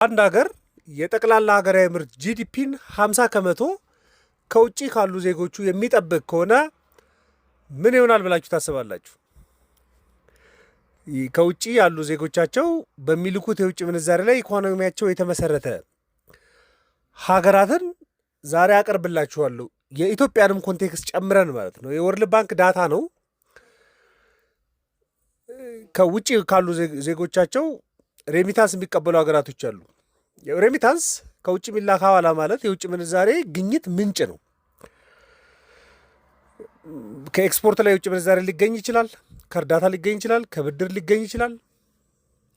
አንድ ሀገር የጠቅላላ ሀገራዊ ምርት ጂዲፒን 50 ከመቶ ከውጪ ካሉ ዜጎቹ የሚጠብቅ ከሆነ ምን ይሆናል ብላችሁ ታስባላችሁ? ከውጪ ያሉ ዜጎቻቸው በሚልኩት የውጭ ምንዛሬ ላይ ኢኮኖሚያቸው የተመሰረተ ሀገራትን ዛሬ አቀርብላችኋለሁ። የኢትዮጵያንም ኮንቴክስት ጨምረን ማለት ነው። የወርልድ ባንክ ዳታ ነው። ከውጪ ካሉ ዜጎቻቸው ሬሚታንስ የሚቀበሉ ሀገራቶች አሉ። ሬሚታንስ ከውጭ የሚላክ ሐዋላ ማለት የውጭ ምንዛሬ ግኝት ምንጭ ነው። ከኤክስፖርት ላይ የውጭ ምንዛሬ ሊገኝ ይችላል፣ ከእርዳታ ሊገኝ ይችላል፣ ከብድር ሊገኝ ይችላል፣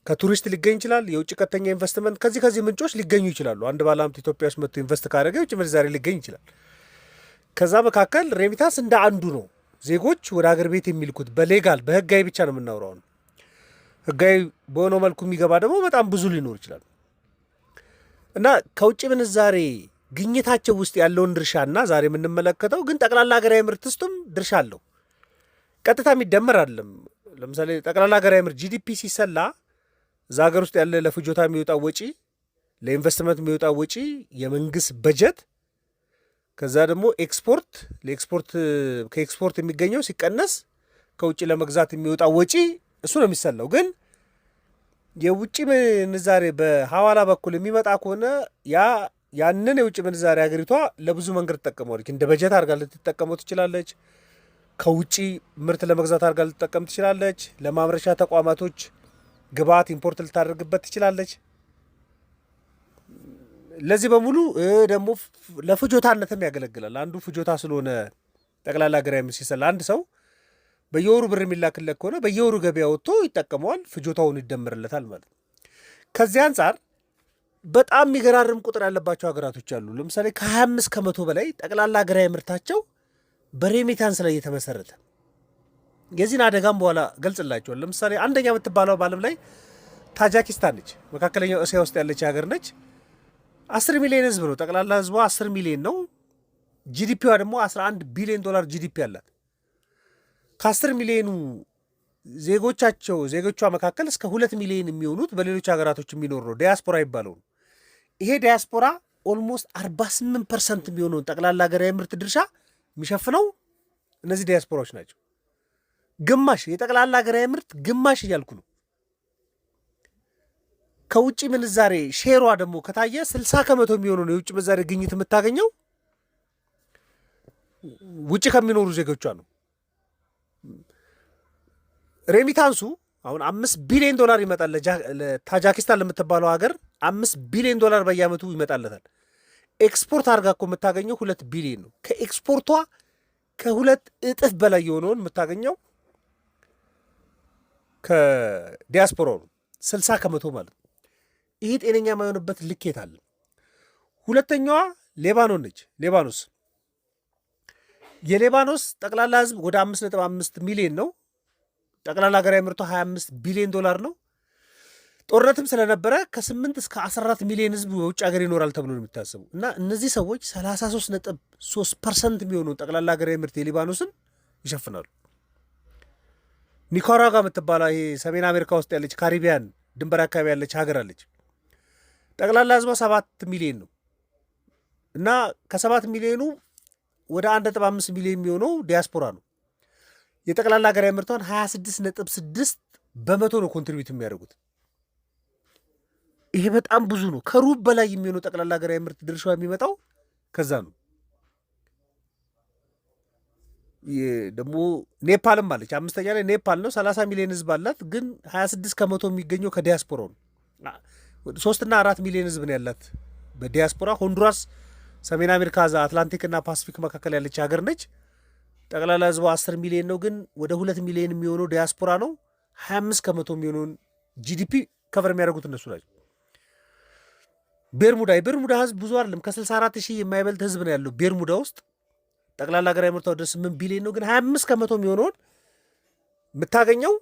ከቱሪስት ሊገኝ ይችላል፣ የውጭ ቀጥተኛ ኢንቨስትመንት ከዚህ ምንጮች ሊገኙ ይችላሉ። አንድ ባለሀብት ኢትዮጵያ ውስጥ መጥቶ ኢንቨስት ካደረገ የውጭ ምንዛሬ ሊገኝ ይችላል። ከዛ መካከል ሬሚታንስ እንደ አንዱ ነው። ዜጎች ወደ ሀገር ቤት የሚልኩት በሌጋል በህጋዊ ብቻ ነው የምናወራው። ህጋዊ በሆነው መልኩ የሚገባ ደግሞ በጣም ብዙ ሊኖር ይችላል እና ከውጭ ምንዛሬ ግኝታቸው ውስጥ ያለውን ድርሻና ዛሬ የምንመለከተው ግን ጠቅላላ ሀገራዊ ምርት ውስጥም ድርሻ አለው። ቀጥታ የሚደመር አይደለም። ለምሳሌ ጠቅላላ ሀገራዊ ምርት ጂዲፒ ሲሰላ እዛ ሀገር ውስጥ ያለ ለፍጆታ የሚወጣው ወጪ፣ ለኢንቨስትመንት የሚወጣው ወጪ፣ የመንግስት በጀት፣ ከዛ ደግሞ ከኤክስፖርት የሚገኘው ሲቀነስ ከውጭ ለመግዛት የሚወጣው ወጪ እሱ ነው የሚሰላው። ግን የውጭ ምንዛሬ በሐዋላ በኩል የሚመጣ ከሆነ ያንን የውጭ ምንዛሬ ሀገሪቷ ለብዙ መንገድ ትጠቀመዋለች። እንደ በጀት አድርጋ ልትጠቀመው ትችላለች። ከውጭ ምርት ለመግዛት አድርጋ ልትጠቀም ትችላለች። ለማምረቻ ተቋማቶች ግብአት ኢምፖርት ልታደርግበት ትችላለች። ለዚህ በሙሉ ደግሞ ለፍጆታነትም ያገለግላል። አንዱ ፍጆታ ስለሆነ ጠቅላላ ሀገራዊ ምርት ሲሰላ አንድ ሰው በየወሩ ብር የሚላክለት ከሆነ በየወሩ ገበያ ወጥቶ ይጠቀመዋል፣ ፍጆታውን ይደምርለታል ማለት ነው። ከዚህ አንጻር በጣም የሚገራርም ቁጥር ያለባቸው ሀገራቶች አሉ። ለምሳሌ ከ25 ከመቶ በላይ ጠቅላላ ሀገራዊ ምርታቸው በሬሚታንስ ላይ የተመሰረተ። የዚህን አደጋም በኋላ ገልጽላቸዋል። ለምሳሌ አንደኛ የምትባለው በዓለም ላይ ታጃኪስታን ነች። መካከለኛው እስያ ውስጥ ያለች ሀገር ነች። 10 ሚሊዮን ህዝብ ነው። ጠቅላላ ህዝቧ 10 ሚሊዮን ነው። ጂዲፒዋ ደግሞ $11 ቢሊዮን ጂዲፒ አላት። ከ10 ሚሊዮኑ ዜጎቿ መካከል እስከ 2 ሚሊዮን የሚሆኑት በሌሎች ሀገራቶች የሚኖር ነው። ዲያስፖራ ይባለው ነው። ይሄ ዲያስፖራ ኦልሞስት 48% የሚሆነውን ጠቅላላ ሀገራዊ ምርት ድርሻ የሚሸፍነው እነዚህ ዲያስፖራዎች ናቸው። ግማሽ የጠቅላላ ሀገራዊ ምርት ግማሽ እያልኩ ነው። ከውጭ ምንዛሬ ሼሯ ደግሞ ከታየ 60 ከመቶ የሚሆነው የውጭ ምንዛሬ ግኝት የምታገኘው ውጭ ከሚኖሩ ዜጎቿ ነው። ሬሚታንሱ አሁን $5 ቢሊዮን ይመጣል። ለታጃኪስታን ለምትባለው ሀገር $5 ቢሊዮን በየዓመቱ ይመጣለታል። ኤክስፖርት አድርጋ እኮ የምታገኘው 2 ቢሊዮን ነው። ከኤክስፖርቷ ከ2 እጥፍ በላይ የሆነውን የምታገኘው ከዲያስፖራው ነው። 60 ከመቶ ማለት ነው። ይህ ጤነኛ የማይሆንበት ልኬት አለ። ሁለተኛዋ ሌባኖን ነች። የሌባኖስ ጠቅላላ ህዝብ ወደ 5.5 ሚሊዮን ነው። ጠቅላላ ሀገራዊ ምርቷ $25 ቢሊዮን ነው። ጦርነትም ስለነበረ ከ8 እስከ 14 ሚሊዮን ህዝብ በውጭ ሀገር ይኖራል ተብሎ ነው የሚታሰቡ እና እነዚህ ሰዎች 33.3% የሚሆኑ ጠቅላላ ሀገራዊ ምርት የሊባኖስን ይሸፍናሉ። ኒካራጓ የምትባለው ይሄ ሰሜን አሜሪካ ውስጥ ያለች ካሪቢያን ድንበር አካባቢ ያለች ሀገር አለች። ጠቅላላ ህዝቧ 7 ሚሊዮን ነው እና ከ7 ሚሊዮኑ ወደ 1.5 ሚሊዮን የሚሆነው ዲያስፖራ ነው። የጠቅላላ ሀገራዊ ምርቷን 26.6 በመቶ ነው ኮንትሪቢዩት የሚያደርጉት። ይሄ በጣም ብዙ ነው። ከሩብ በላይ የሚሆነው ጠቅላላ ሀገራዊ ምርት ድርሻ የሚመጣው ከዛ ነው። ደግሞ ኔፓልም አለች። 5ኛ ላይ ኔፓል ነው። 30 ሚሊዮን ህዝብ አላት፣ ግን 26 ከመቶ የሚገኘው ከዲያስፖራው ነው። 3 እና 4 ሚሊዮን ህዝብ ነው ያላት በዲያስፖራ። ሆንዱራስ ሰሜን አሜሪካ አትላንቲክና ፓሲፊክ መካከል ያለች ሀገር ነች። ጠቅላላ ህዝቡ 10 ሚሊዮን ነው፣ ግን ወደ 2 ሚሊዮን የሚሆነው ዲያስፖራ ነው። 25 ከመቶ የሚሆነውን ጂዲፒ ከቨር የሚያደርጉት እነሱ ናቸው። የቤርሙዳ ህዝብ ብዙ አይደለም። ከ64 ሺህ የማይበልጥ ህዝብ ነው ያለው ቤርሙዳ ውስጥ። ጠቅላላ ሀገራዊ ምርቷ ወደ 8 ቢሊዮን ነው፣ ግን 25 ከመቶ የሚሆነውን የምታገኘው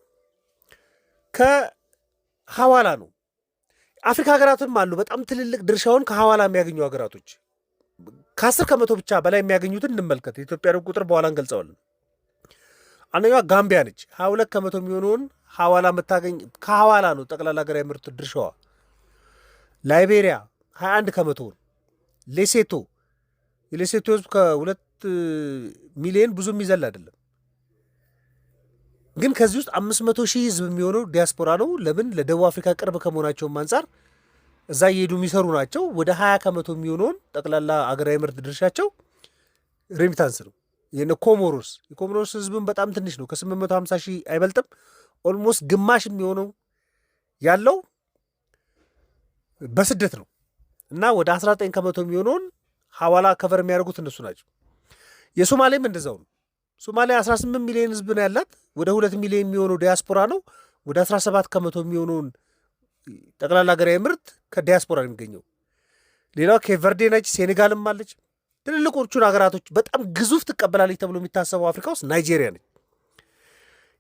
ከሐዋላ ነው። አፍሪካ ሀገራትም አሉ በጣም ትልልቅ ድርሻውን ከሐዋላ የሚያገኙ ሀገራቶች። ከ10 ከመቶ ብቻ በላይ የሚያገኙትን እንመልከት። የኢትዮጵያ ቁጥር በኋላ እንገልጸዋለን። አንደኛዋ ጋምቢያ ነች። 22 ከመቶ የሚሆነውን ሐዋላ የምታገኝ ከሐዋላ ነው። ጠቅላላ ሀገራዊ ምርት ድርሻዋ ላይቤሪያ 21 ከመቶ ነው። ሌሴቶ የሌሴቶ ህዝብ ከ2 ሚሊዮን ብዙ የሚዘል አይደለም። ግን ከዚህ ውስጥ 500 ሺህ ህዝብ የሚሆነው ዲያስፖራ ነው። ለምን? ለደቡብ አፍሪካ ቅርብ ከመሆናቸውም አንጻር እዛ እየሄዱ የሚሰሩ ናቸው። ወደ 20 ከመቶ የሚሆነውን ጠቅላላ አገራዊ ምርት ድርሻቸው ሬሚታንስ ነው። የነ ኮሞሮስ የኮሞሮስ ህዝብን በጣም ትንሽ ነው። ከ850 ሺህ አይበልጥም። ኦልሞስት ግማሽ የሚሆነው ያለው በስደት ነው እና ወደ 19 ከመቶ የሚሆነውን ሐዋላ ከቨር የሚያደርጉት እነሱ ናቸው። የሶማሌም እንደዛው ነው። ሶማሌ 18 ሚሊዮን ህዝብ ነው ያላት። ወደ 2 ሚሊዮን የሚሆነው ዲያስፖራ ነው። ወደ 17 ከመቶ የሚሆነውን ጠቅላላ ሀገራዊ ምርት ከዲያስፖራ ነው የሚገኘው። ሌላው ኬቨርዴ ነች፣ ሴኔጋልም አለች። ትልልቆቹን ሀገራቶች በጣም ግዙፍ ትቀበላለች ተብሎ የሚታሰበው አፍሪካ ውስጥ ናይጄሪያ ነች።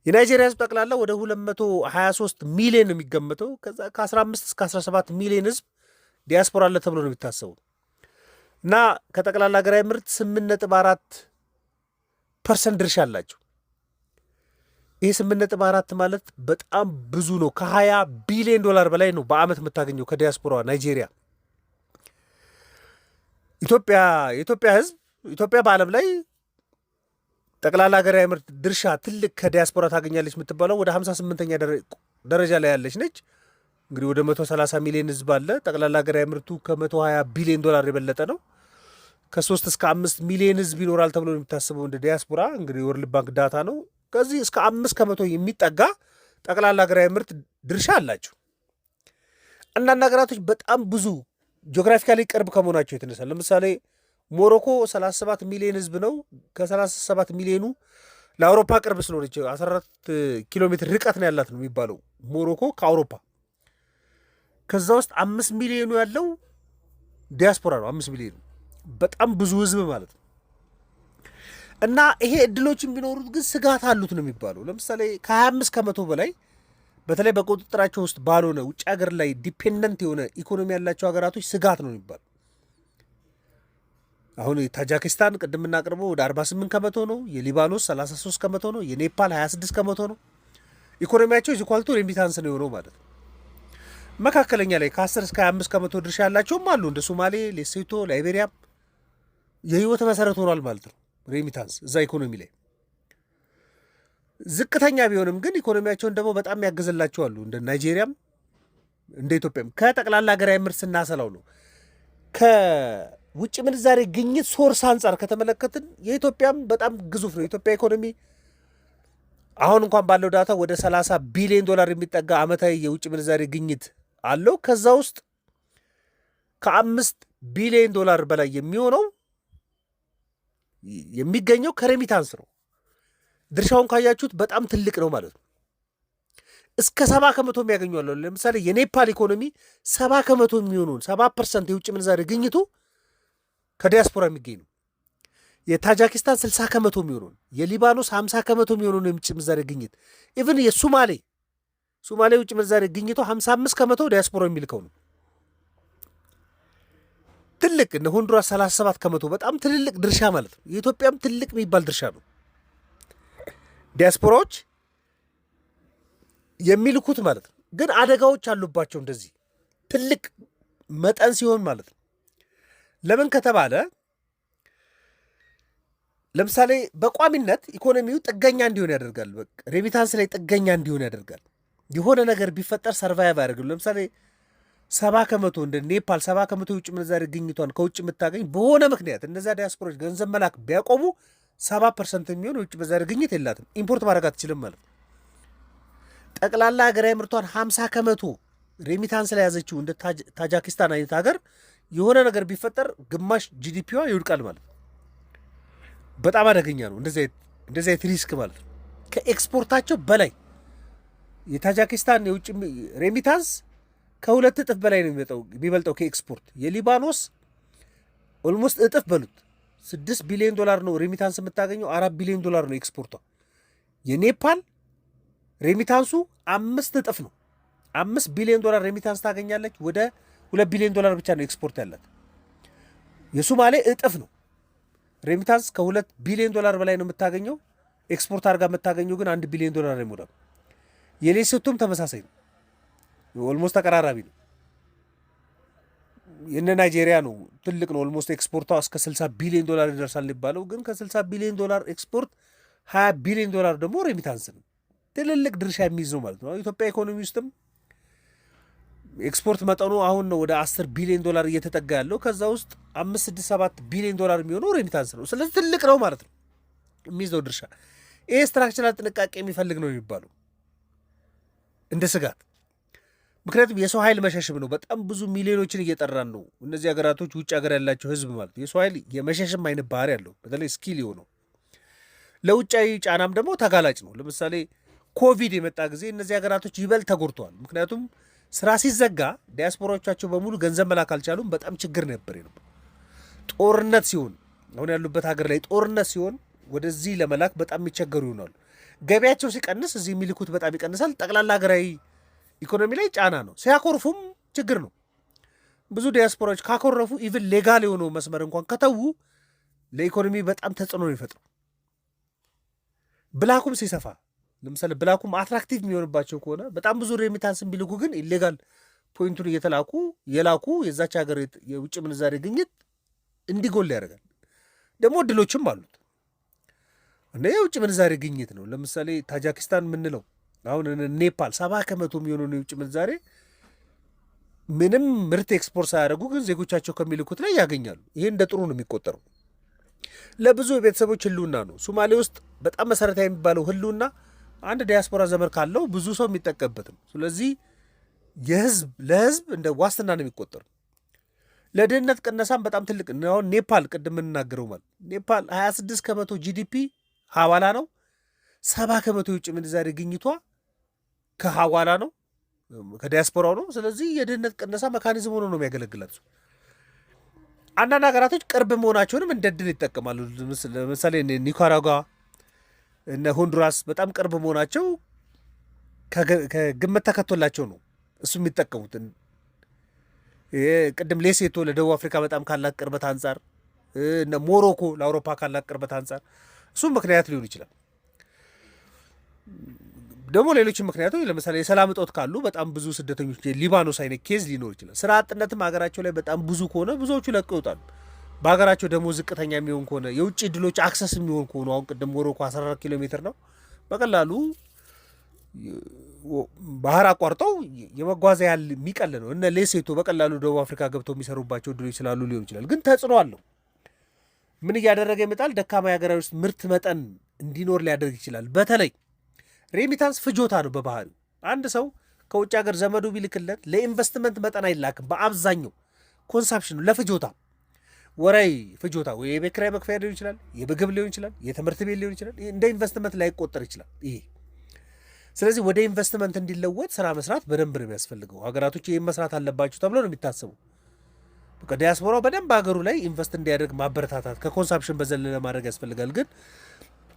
የናይጄሪያ ህዝብ ጠቅላላ ወደ 223 ሚሊዮን ነው የሚገመተው። ከዛ ከ15 እስከ 17 ሚሊዮን ህዝብ ዲያስፖራ አለ ተብሎ ነው የሚታሰበው እና ከጠቅላላ ሀገራዊ ምርት 8.4% ድርሻ አላቸው። ይህ 8.4 ማለት በጣም ብዙ ነው። ከ20 ቢሊዮን ዶላር በላይ ነው በአመት የምታገኘው ከዲያስፖራ ናይጄሪያ። የኢትዮጵያ ህዝብ ኢትዮጵያ በዓለም ላይ ጠቅላላ ሀገራዊ ምርት ድርሻ ትልቅ ከዲያስፖራ ታገኛለች የምትባለው ወደ 58ኛ ደረጃ ላይ ያለች ነች። እንግዲህ ወደ 130 ሚሊዮን ህዝብ አለ። ጠቅላላ ሀገራዊ ምርቱ ከ120 ቢሊዮን ዶላር የበለጠ ነው። ከ3 እስከ 5 ሚሊዮን ህዝብ ይኖራል ተብሎ የሚታሰበው እንደ ዲያስፖራ እንግዲህ ወርልድ ባንክ ዳታ ነው። ከዚህ እስከ 5 ከመቶ የሚጠጋ ጠቅላላ ሀገራዊ ምርት ድርሻ አላቸው። አንዳንድ ሀገራቶች በጣም ብዙ ጂኦግራፊካሊ ቅርብ ከመሆናቸው የተነሳ ለምሳሌ ሞሮኮ 37 ሚሊዮን ህዝብ ነው። ከ37 ሚሊዮኑ ለአውሮፓ ቅርብ ስለሆነች 14 ኪሎ ሜትር ርቀት ነው ያላት ነው የሚባለው ሞሮኮ ከአውሮፓ። ከዛ ውስጥ 5 ሚሊዮኑ ያለው ዲያስፖራ ነው። 5 ሚሊዮኑ በጣም ብዙ ህዝብ ማለት ነው። እና ይሄ እድሎች ቢኖሩት ግን ስጋት አሉት ነው የሚባለው። ለምሳሌ ከ25 ከመቶ በላይ በተለይ በቁጥጥራቸው ውስጥ ባልሆነ ውጭ ሀገር ላይ ዲፔንደንት የሆነ ኢኮኖሚ ያላቸው ሀገራቶች ስጋት ነው የሚባለው። አሁን ታጃኪስታን ቅድም የምናቀርበው ወደ 48 ከመቶ ነው። የሊባኖስ 33 ከመቶ ነው። የኔፓል 26 ከመቶ ነው። ኢኮኖሚያቸው ኢኳል ቱ ሬሚታንስ ነው የሆነው ማለት ነው። መካከለኛ ላይ ከ10 እስከ 25 ከመቶ ድርሻ ያላቸውም አሉ እንደ ሶማሌ፣ ሌሴቶ፣ ላይቤሪያም የህይወት መሰረት ሆኗል ማለት ነው ሬሚታንስ እዛ ኢኮኖሚ ላይ። ዝቅተኛ ቢሆንም ግን ኢኮኖሚያቸውን ደግሞ በጣም ያገዘላቸው አሉ እንደ ናይጄሪያም እንደ ኢትዮጵያም። ከጠቅላላ ሀገራዊ ምርት ስናሰላው ነው ከውጭ ምንዛሬ ግኝት ሶርስ አንጻር ከተመለከትን የኢትዮጵያም በጣም ግዙፍ ነው። የኢትዮጵያ ኢኮኖሚ አሁን እንኳን ባለው ዳታ ወደ 30 ቢሊዮን ዶላር የሚጠጋ ዓመታዊ የውጭ ምንዛሬ ግኝት አለው። ከዛ ውስጥ ከ5 ቢሊዮን ዶላር በላይ የሚሆነው የሚገኘው ከሬሚታንስ ነው። ድርሻውን ካያችሁት በጣም ትልቅ ነው ማለት ነው። እስከ 70 ከመቶ የሚያገኙ አለው። ለምሳሌ የኔፓል ኢኮኖሚ 70 ከመቶ የሚሆኑን 70% የውጭ ምንዛሬ ግኝቱ ከዲያስፖራ የሚገኝ ነው። የታጃኪስታን 60 ከመቶ የሚሆኑን፣ የሊባኖስ 50 ከመቶ የሚሆኑን የውጭ ምንዛሬ ግኝት፣ ኢቭን የሶማሌ የውጭ ምንዛሬ ግኝቱ 55 ከመቶ ዲያስፖራ የሚልከው ነው። ትልቅ እነ ሆንዱራስ 37 ከመቶ በጣም ትልልቅ ድርሻ ማለት ነው። የኢትዮጵያም ትልቅ የሚባል ድርሻ ነው። ዲያስፖራዎች የሚልኩት ማለት ነው። ግን አደጋዎች አሉባቸው እንደዚህ ትልቅ መጠን ሲሆን ማለት ነው። ለምን ከተባለ ለምሳሌ በቋሚነት ኢኮኖሚው ጥገኛ እንዲሆን ያደርጋል። ሬሚታንስ ላይ ጥገኛ እንዲሆን ያደርጋል። የሆነ ነገር ቢፈጠር ሰርቫይቭ አያደርግም። ለምሳሌ 70 ከመቶ እንደ ኔፓል 70 ከመቶ የውጭ ምንዛሬ ግኝቷን ከውጭ የምታገኝ በሆነ ምክንያት እነዚያ ዲያስፖራዎች ገንዘብ መላክ ቢያቆሙ 70% የሚሆን የውጭ ምንዛሬ ግኝት የላትም። ኢምፖርት ማድረግ አትችልም ማለት ነው። ጠቅላላ ሀገራዊ ምርቷን 50 ከመቶ ሬሚታንስ ላይ ያዘችው እንደ ታጃኪስታን አይነት ሀገር የሆነ ነገር ቢፈጠር ግማሽ ጂዲፒዋ ይውድቃል ማለት ነው። በጣም አደገኛ ነው እንደዚህ አይነት ሪስክ ማለት ነው። ከኤክስፖርታቸው በላይ የታጃኪስታን የውጭ ሬሚታንስ ከ2 እጥፍ በላይ ነው የሚበልጠው ከኤክስፖርት። የሊባኖስ ኦልሞስት እጥፍ በሉት 6 ቢሊዮን ዶላር ነው ሬሚታንስ የምታገኘው፣ 4 ቢሊዮን ዶላር ነው ኤክስፖርቷ። የኔፓል ሬሚታንሱ 5 እጥፍ ነው። 5 ቢሊዮን ዶላር ሬሚታንስ ታገኛለች። ወደ 2 ቢሊዮን ዶላር ብቻ ነው ኤክስፖርት ያላት። የሶማሌ እጥፍ ነው ሬሚታንስ ከ2 ቢሊዮን ዶላር በላይ ነው የምታገኘው። ኤክስፖርት አድርጋ የምታገኘው ግን 1 ቢሊዮን ዶላር አይሞላም። የሌሶቶም ተመሳሳይ ነው። ኦልሞስት ተቀራራቢ ነው። የነ ናይጄሪያ ነው ትልቅ ነው። ኦልሞስት ኤክስፖርቷ እስከ 60 ቢሊዮን ዶላር ይደርሳል የሚባለው። ግን ከ60 ቢሊዮን ዶላር ኤክስፖርት 20 ቢሊዮን ዶላር ደግሞ ሬሚታንስ ነው። ትልልቅ ድርሻ የሚይዝ ነው ማለት ነው። ኢትዮጵያ ኢኮኖሚ ውስጥም ኤክስፖርት መጠኑ አሁን ነው ወደ 10 ቢሊዮን ዶላር እየተጠጋ ያለው። ከዛ ውስጥ 5፣ 6፣ 7 ቢሊዮን ዶላር የሚሆነው ሬሚታንስ ነው። ስለዚህ ትልቅ ነው ማለት ነው የሚይዘው ድርሻ። ይሄ ስትራክቸራል ጥንቃቄ የሚፈልግ ነው የሚባለው እንደ ስጋት። ምክንያቱም የሰው ኃይል መሸሽም ነው። በጣም ብዙ ሚሊዮኖችን እየጠራን ነው። እነዚህ ሀገራቶች ውጭ ሀገር ያላቸው ህዝብ ማለት የሰው ኃይል የመሸሽም አይነት ባህሪ ያለው በተለይ ስኪል የሆነው ለውጫዊ ጫናም ደግሞ ተጋላጭ ነው። ለምሳሌ ኮቪድ የመጣ ጊዜ እነዚህ ሀገራቶች ይበልጥ ተጎድተዋል። ምክንያቱም ስራ ሲዘጋ ዲያስፖራዎቻቸው በሙሉ ገንዘብ መላክ አልቻሉም። በጣም ችግር ነበር። ጦርነት ሲሆን አሁን ያሉበት ሀገር ላይ ጦርነት ሲሆን ወደዚህ ለመላክ በጣም የሚቸገሩ ይሆናሉ። ገቢያቸው ሲቀንስ እዚህ የሚልኩት በጣም ይቀንሳል። ጠቅላላ ሀገራዊ ኢኮኖሚ ላይ ጫና ነው። ሲያኮርፉም ችግር ነው። ብዙ ዲያስፖራዎች ካኮረፉ ኢቭን ሌጋል የሆነው መስመር እንኳን ከተዉ ለኢኮኖሚ በጣም ተጽዕኖ ነው ይፈጥሩ። ብላኩም ሲሰፋ ለምሳሌ ብላኩም አትራክቲቭ የሚሆንባቸው ከሆነ በጣም ብዙ ሬሚታንስን ቢልኩ ግን ኢሌጋል ፖይንቱን የላኩ የዛች ሀገር የውጭ ምንዛሬ ግኝት እንዲጎል ያደርጋል። ደግሞ እድሎችም አሉት እና የውጭ ምንዛሬ ግኝት ነው። ለምሳሌ ታጃኪስታን የምንለው አሁን ኔፓል 70 ከመቶ የሚሆነው የውጭ ምንዛሬ ምንም ምርት ኤክስፖርት ሳያደርጉ ግን ዜጎቻቸው ከሚልኩት ላይ ያገኛሉ። ይሄ እንደ ጥሩ ነው የሚቆጠረው። ለብዙ የቤተሰቦች ህልውና ነው። ሶማሌ ውስጥ በጣም መሰረታዊ የሚባለው ህልውና አንድ ዲያስፖራ ዘመር ካለው ብዙ ሰው የሚጠቀምበት ነው። ስለዚህ ለህዝብ እንደ ዋስትና ነው የሚቆጠሩ። ለድህነት ቅነሳም በጣም ትልቅ ነው። ኔፓል ቅድም የምንናገረው ማለት ኔፓል 26 ከመቶ ጂዲፒ ሐዋላ ነው። 70 ከመቶ የውጭ ምንዛሬ ግኝቷ ከሐዋላ ነው፣ ከዲያስፖራው ነው። ስለዚህ የድህነት ቅነሳ መካኒዝም ሆኖ ነው የሚያገለግላቸው። አንዳንድ ሀገራቶች ቅርብ መሆናቸውንም እንደ ድል ይጠቀማሉ። ለምሳሌ ኒካራጓ እነ ሆንዱራስ በጣም ቅርብ መሆናቸው ከግምት ተከቶላቸው ነው እሱ የሚጠቀሙት። ቅድም ሌሴቶ ለደቡብ አፍሪካ በጣም ካላት ቅርበት አንጻር፣ እነ ሞሮኮ ለአውሮፓ ካላት ቅርበት አንጻር እሱም ምክንያት ሊሆን ይችላል። ደግሞ ሌሎችም ምክንያቶች ለምሳሌ የሰላም እጦት ካሉ በጣም ብዙ ስደተኞች ሊባኖስ አይነት ኬዝ ሊኖር ይችላል። ስራ አጥነትም ሀገራቸው ላይ በጣም ብዙ ከሆነ ብዙዎቹ ለቀው ይወጣሉ። በሀገራቸው ደግሞ ዝቅተኛ የሚሆን ከሆነ የውጭ እድሎች አክሰስ የሚሆን ከሆኑ አሁን ቅድም ሞሮኮ 14 ኪሎ ሜትር ነው፣ በቀላሉ ባህር አቋርጠው የመጓዝ ያህል የሚቀል ነው። እነ ሌሴቶ በቀላሉ ደቡብ አፍሪካ ገብተው የሚሰሩባቸው እድሎች ስላሉ ሊሆን ይችላል። ግን ተጽዕኖ አለው። ምን እያደረገ ይመጣል? ደካማ የሀገራዊ ውስጥ ምርት መጠን እንዲኖር ሊያደርግ ይችላል። በተለይ ሬሚታንስ ፍጆታ ነው በባህሪው። አንድ ሰው ከውጭ ሀገር ዘመዱ ቢልክለት ለኢንቨስትመንት መጠን አይላክም። በአብዛኛው ኮንሳምፕሽን ነው፣ ለፍጆታ ወራይ ፍጆታ ወይ የቤት ኪራይ መክፈያ ሊሆን ይችላል፣ የምግብ ሊሆን ይችላል፣ የትምህርት ቤት ሊሆን ይችላል። እንደ ኢንቨስትመንት ላይቆጠር ይችላል ይሄ። ስለዚህ ወደ ኢንቨስትመንት እንዲለወጥ ስራ መስራት በደንብ ነው የሚያስፈልገው። ሀገራቶች ይህን መስራት አለባቸው ተብሎ ነው የሚታሰቡ። በቃ ዲያስፖራው በደንብ ሀገሩ ላይ ኢንቨስት እንዲያደርግ ማበረታታት፣ ከኮንሳምፕሽን በዘለለ ማድረግ ያስፈልጋል። ግን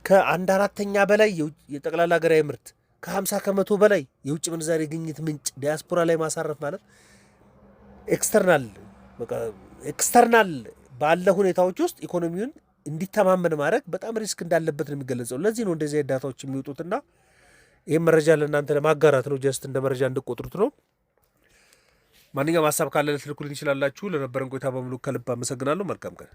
ከ1/4 በላይ የጠቅላላ ሀገራዊ ምርት ከ50 ከመቶ በላይ የውጭ ምንዛሬ ግኝት ምንጭ ዲያስፖራ ላይ ማሳረፍ ማለት ኤክስተርናል ባለ ሁኔታዎች ውስጥ ኢኮኖሚውን እንዲተማመን ማድረግ በጣም ሪስክ እንዳለበት ነው የሚገለጸው። ለዚህ ነው እንደዚህ ዳታዎች የሚወጡትና ይህም መረጃ ለእናንተ ለማጋራት ነው። ጀስት እንደ መረጃ እንድቆጥሩት ነው። ማንኛውም ሀሳብ ካለ ልትልኩልኝ ይችላላችሁ። ለነበረን ቆይታ በሙሉ ከልብ አመሰግናለሁ። መልካም ቀን